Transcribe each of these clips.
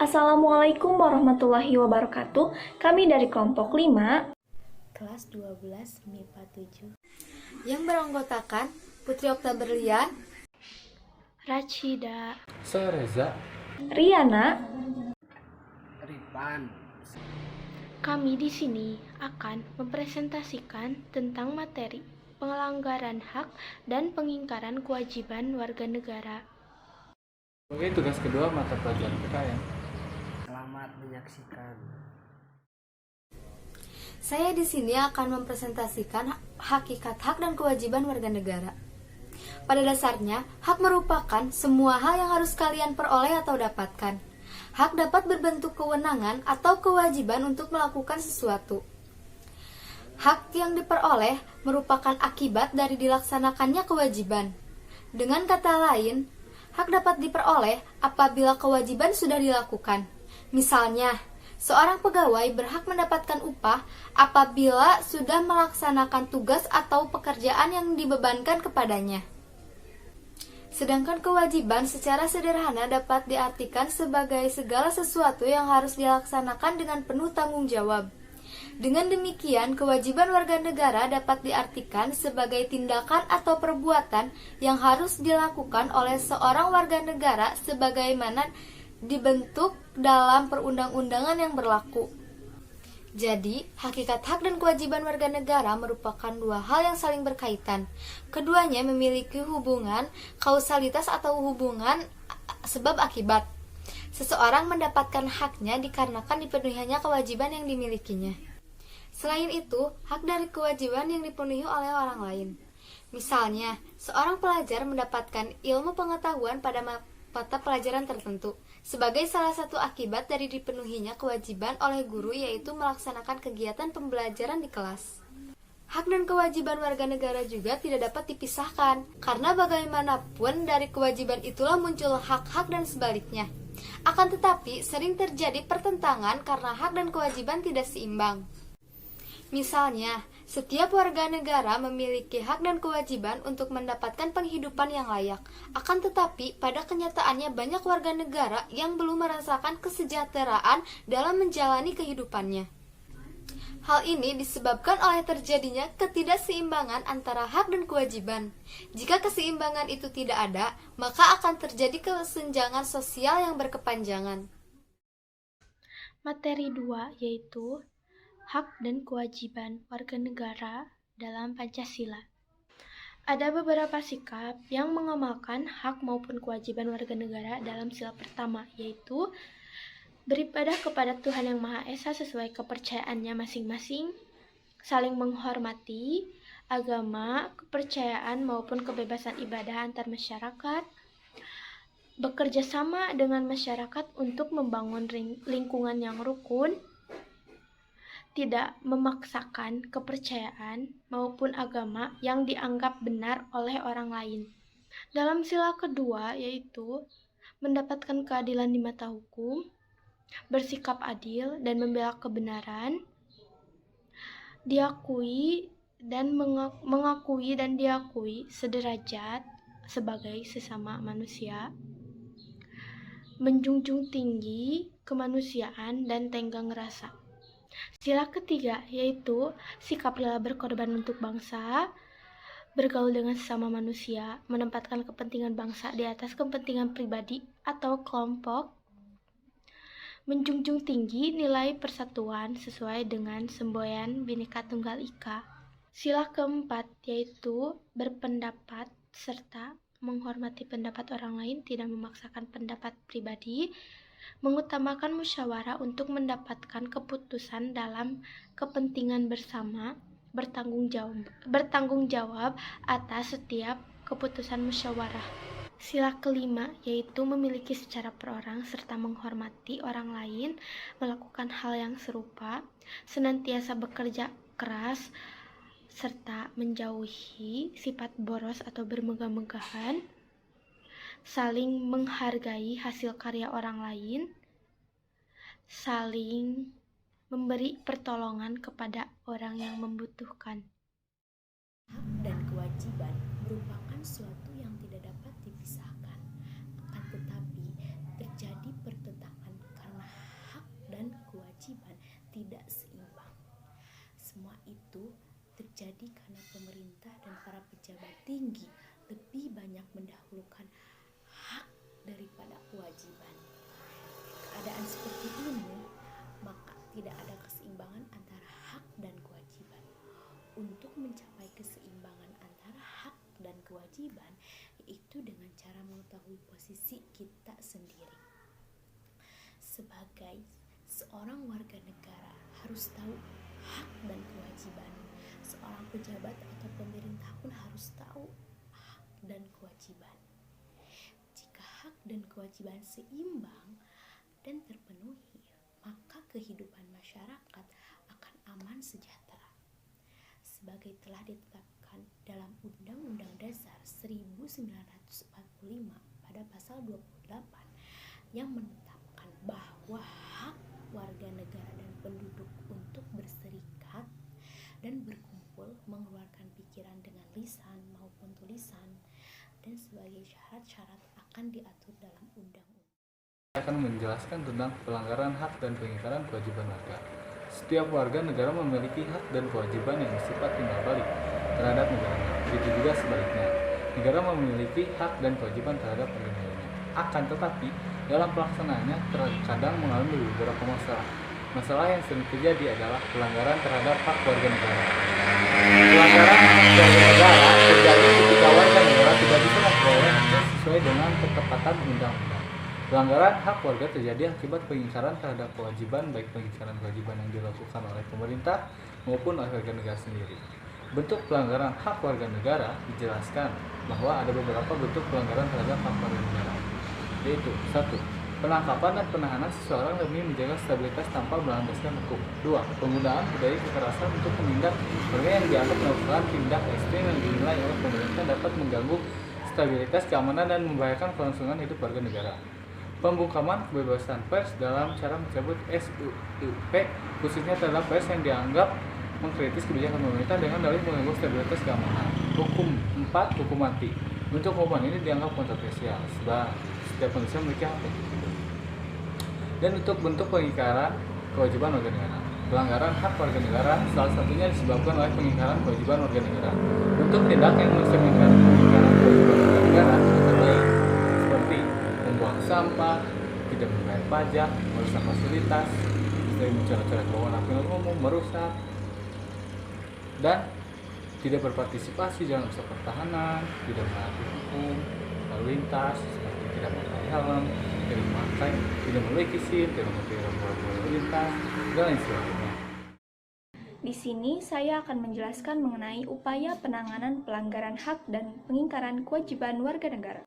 Assalamualaikum warahmatullahi wabarakatuh. Kami dari kelompok 5 kelas 12 MIPA 7 yang beranggotakan Putri Oktaberlia, Rachida, Reza, Riana. Ripan. Kami di sini akan mempresentasikan tentang materi pelanggaran hak dan pengingkaran kewajiban warga negara. Oke, tugas kedua mata pelajaran PKN. Selamat menyaksikan. saya di sini akan mempresentasikan hakikat hak dan kewajiban warga negara. Pada dasarnya, hak merupakan semua hal yang harus kalian peroleh atau dapatkan. Hak dapat berbentuk kewenangan atau kewajiban untuk melakukan sesuatu. Hak yang diperoleh merupakan akibat dari dilaksanakannya kewajiban. Dengan kata lain, hak dapat diperoleh apabila kewajiban sudah dilakukan. Misalnya, seorang pegawai berhak mendapatkan upah apabila sudah melaksanakan tugas atau pekerjaan yang dibebankan kepadanya. Sedangkan kewajiban secara sederhana dapat diartikan sebagai segala sesuatu yang harus dilaksanakan dengan penuh tanggung jawab. Dengan demikian, kewajiban warga negara dapat diartikan sebagai tindakan atau perbuatan yang harus dilakukan oleh seorang warga negara sebagaimana dibentuk dalam perundang-undangan yang berlaku. Jadi, hakikat hak dan kewajiban warga negara merupakan dua hal yang saling berkaitan. Keduanya memiliki hubungan kausalitas atau hubungan sebab akibat. Seseorang mendapatkan haknya dikarenakan dipenuhinya kewajiban yang dimilikinya. Selain itu, hak dari kewajiban yang dipenuhi oleh orang lain. Misalnya, seorang pelajar mendapatkan ilmu pengetahuan pada mata pelajaran tertentu sebagai salah satu akibat dari dipenuhinya kewajiban oleh guru, yaitu melaksanakan kegiatan pembelajaran di kelas. Hak dan kewajiban warga negara juga tidak dapat dipisahkan, karena bagaimanapun dari kewajiban itulah muncul hak-hak dan sebaliknya. Akan tetapi, sering terjadi pertentangan karena hak dan kewajiban tidak seimbang. Misalnya, setiap warga negara memiliki hak dan kewajiban untuk mendapatkan penghidupan yang layak. Akan tetapi, pada kenyataannya banyak warga negara yang belum merasakan kesejahteraan dalam menjalani kehidupannya. Hal ini disebabkan oleh terjadinya ketidakseimbangan antara hak dan kewajiban. Jika keseimbangan itu tidak ada, maka akan terjadi kesenjangan sosial yang berkepanjangan. Materi 2 yaitu hak dan kewajiban warga negara dalam Pancasila. Ada beberapa sikap yang mengamalkan hak maupun kewajiban warga negara dalam sila pertama, yaitu beribadah kepada Tuhan Yang Maha Esa sesuai kepercayaannya masing-masing, saling menghormati agama, kepercayaan maupun kebebasan ibadah antar masyarakat, bekerja sama dengan masyarakat untuk membangun lingkungan yang rukun, tidak memaksakan kepercayaan maupun agama yang dianggap benar oleh orang lain. Dalam sila kedua yaitu mendapatkan keadilan di mata hukum, bersikap adil dan membela kebenaran, mengakui dan diakui sederajat sebagai sesama manusia, menjunjung tinggi kemanusiaan dan tenggang rasa. Sila ketiga yaitu sikap rela berkorban untuk bangsa, bergaul dengan sesama manusia, menempatkan kepentingan bangsa di atas kepentingan pribadi atau kelompok, menjunjung tinggi nilai persatuan sesuai dengan semboyan Bhinneka Tunggal Ika. Sila keempat yaitu berpendapat serta menghormati pendapat orang lain, tidak memaksakan pendapat pribadi, mengutamakan musyawarah untuk mendapatkan keputusan dalam kepentingan bersama, bertanggung jawab atas setiap keputusan musyawarah. Sila kelima yaitu memiliki secara perorang serta menghormati orang lain, melakukan hal yang serupa, senantiasa bekerja keras, serta menjauhi sifat boros atau bermegah-megahan, saling menghargai hasil karya orang lain, saling memberi pertolongan kepada orang yang membutuhkan. Hak dan kewajiban merupakan suatu yang tidak dapat dipisahkan. Akan tetapi, terjadi pertentangan karena itu terjadi karena pemerintah dan para pejabat tinggi lebih banyak mendahulukan hak daripada kewajiban. Keadaan seperti ini, maka tidak ada keseimbangan antara hak dan kewajiban. Untuk mencapai keseimbangan antara hak dan kewajiban, yaitu dengan cara mengetahui posisi kita sendiri. Sebagai seorang warga negara harus tahu hak dan kewajiban. Seorang pejabat atau pemerintah pun harus tahu hak dan kewajiban. Jika hak dan kewajiban seimbang dan terpenuhi, maka kehidupan masyarakat akan aman sejahtera. Sebagai telah ditetapkan dalam Undang-Undang Dasar 1945 pada pasal 28 yang menetapkan bahwa hak warga negara dan penduduk untuk berserikat dan berkumpul, mengeluarkan pikiran dengan lisan maupun tulisan, dan sebagai syarat-syarat akan diatur dalam undang-undang. Saya akan menjelaskan tentang pelanggaran hak dan pengingkaran kewajiban warga. Setiap warga negara memiliki hak dan kewajiban yang bersifat timbal balik terhadap negaranya. Begitu juga sebaliknya, negara memiliki hak dan kewajiban terhadap warga negaranya. Akan tetapi, dalam pelaksanaannya terkadang mengalami beberapa masalah. Masalah yang sering terjadi adalah pelanggaran terhadap hak warga negara. Pelanggaran hak warga negara terjadi ketika warga negara tidak bisa memperoleh akses sesuai dengan ketepatan undang-undang. Pelanggaran hak warga terjadi akibat pengingkaran terhadap kewajiban, baik pengingkaran kewajiban yang dilakukan oleh pemerintah maupun oleh warga negara sendiri. Bentuk pelanggaran hak warga negara dijelaskan bahwa ada beberapa bentuk pelanggaran terhadap hak warga negara, yaitu 1. Penangkapan dan penahanan seseorang demi menjaga stabilitas tanpa berlandaskan hukum. 2. Penggunaan budaya kekerasan untuk menindak warga yang dianggap melakukan tindak ekstrem yang dinilai oleh pemerintah dapat mengganggu stabilitas, keamanan, dan membahayakan kelangsungan hidup warga negara. Pembungkaman kebebasan pers dalam cara mencabut SUP, khususnya terhadap pers yang dianggap mengkritis kebijakan pemerintah dengan dalih mengganggu stabilitas keamanan. 4. Hukum mati. Bentuk hukuman ini dianggap kontroversial, sebab setiap manusia memiliki hak untuk hidup. Dan untuk bentuk pengingkaran kewajiban warga negara. Pelanggaran hak warga negara salah satunya disebabkan oleh pengingkaran kewajiban warga negara. Bentuk tindak yang mencerminkan pengingkaran kewajiban warga negara antara lain seperti membuang sampah, tidak membayar pajak, merusak fasilitas, sering mencoret-coret bangunan umum, merusak, dan tidak berpartisipasi dalam usaha pertahanan, tidak menaati hukum lalu lintas, seperti tidak memakai helm, tidak memiliki SIM, tidak memiliki rambu lalu lintas, dan lain sebagainya. Di sini saya akan menjelaskan mengenai upaya penanganan pelanggaran hak dan pengingkaran kewajiban warga negara.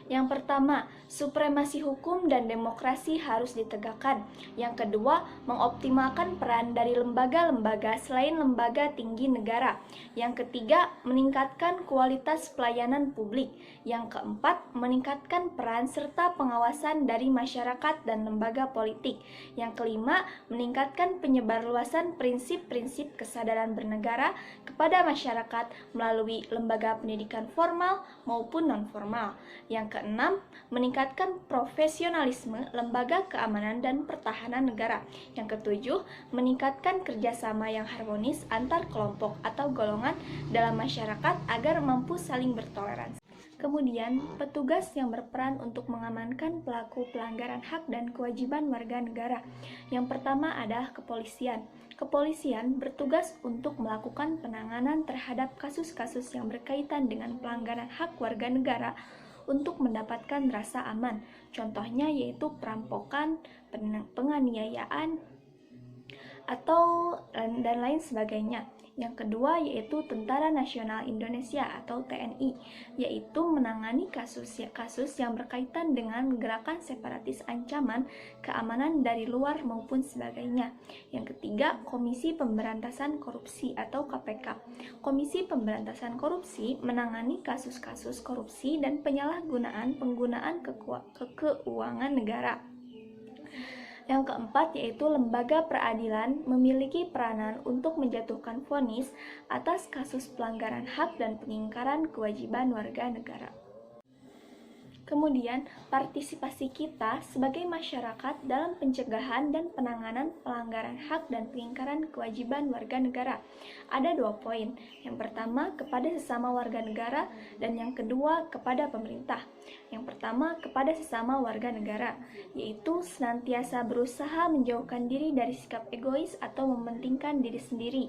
Yang pertama, supremasi hukum dan demokrasi harus ditegakkan. Yang kedua, mengoptimalkan peran dari lembaga-lembaga selain lembaga tinggi negara. Yang ketiga, meningkatkan kualitas pelayanan publik. Yang keempat, meningkatkan peran serta pengawasan dari masyarakat dan lembaga politik. Yang kelima, meningkatkan penyebarluasan prinsip-prinsip kesadaran bernegara kepada masyarakat melalui lembaga pendidikan formal maupun non-formal. Yang keenam, meningkatkan profesionalisme lembaga keamanan dan pertahanan negara. Yang ketujuh, meningkatkan kerjasama yang harmonis antar kelompok atau golongan dalam masyarakat agar mampu saling bertoleransi. Kemudian, petugas yang berperan untuk mengamankan pelaku pelanggaran hak dan kewajiban warga negara. Yang pertama adalah kepolisian. Kepolisian bertugas untuk melakukan penanganan terhadap kasus-kasus yang berkaitan dengan pelanggaran hak warga negara untuk mendapatkan rasa aman. Contohnya yaitu perampokan, penganiayaan, atau dan lain sebagainya. Yang kedua yaitu Tentara Nasional Indonesia atau TNI, yaitu menangani kasus yang berkaitan dengan gerakan separatis ancaman keamanan dari luar maupun sebagainya. Yang ketiga, Komisi Pemberantasan Korupsi atau KPK. Komisi Pemberantasan Korupsi menangani kasus-kasus korupsi dan penyalahgunaan penggunaan keuangan negara. Yang keempat yaitu lembaga peradilan memiliki peranan untuk menjatuhkan vonis atas kasus pelanggaran hak dan pengingkaran kewajiban warga negara. Kemudian, partisipasi kita sebagai masyarakat dalam pencegahan dan penanganan pelanggaran hak dan pengingkaran kewajiban warga negara. Ada 2 poin. Yang pertama, kepada sesama warga negara, dan yang kedua, kepada pemerintah. Yang pertama, kepada sesama warga negara, yaitu senantiasa berusaha menjauhkan diri dari sikap egois atau mementingkan diri sendiri.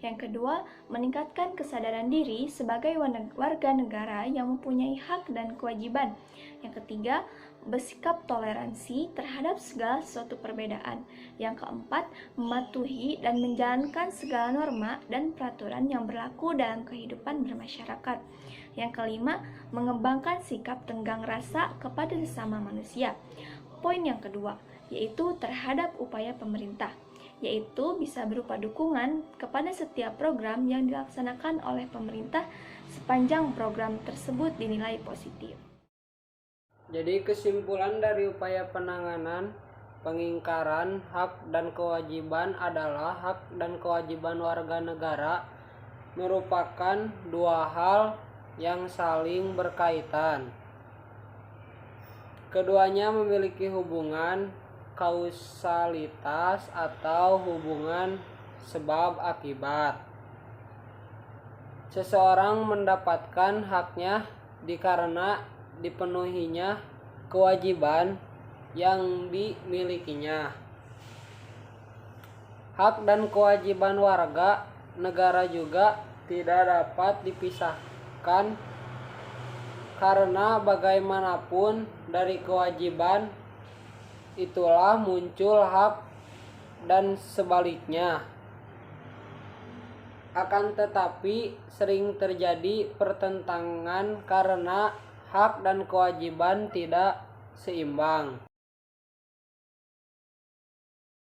Yang kedua, meningkatkan kesadaran diri sebagai warga negara yang mempunyai hak dan kewajiban. Yang ketiga, bersikap toleransi terhadap segala sesuatu perbedaan. Yang keempat, mematuhi dan menjalankan segala norma dan peraturan yang berlaku dalam kehidupan bermasyarakat. Yang kelima, mengembangkan sikap tenggang rasa kepada sesama manusia. Poin yang kedua, yaitu terhadap upaya pemerintah, yaitu bisa berupa dukungan kepada setiap program yang dilaksanakan oleh pemerintah sepanjang program tersebut dinilai positif. Jadi kesimpulan dari upaya penanganan pengingkaran hak dan kewajiban adalah hak dan kewajiban warga negara merupakan 2 hal yang saling berkaitan. Keduanya memiliki hubungan kausalitas atau hubungan sebab akibat. Seseorang mendapatkan haknya dikarenakan dipenuhinya kewajiban yang dimilikinya. Hak dan kewajiban warga negara juga tidak dapat dipisahkan karena bagaimanapun dari kewajiban itulah muncul hak dan sebaliknya. Akan tetapi sering terjadi pertentangan karena hak dan kewajiban tidak seimbang.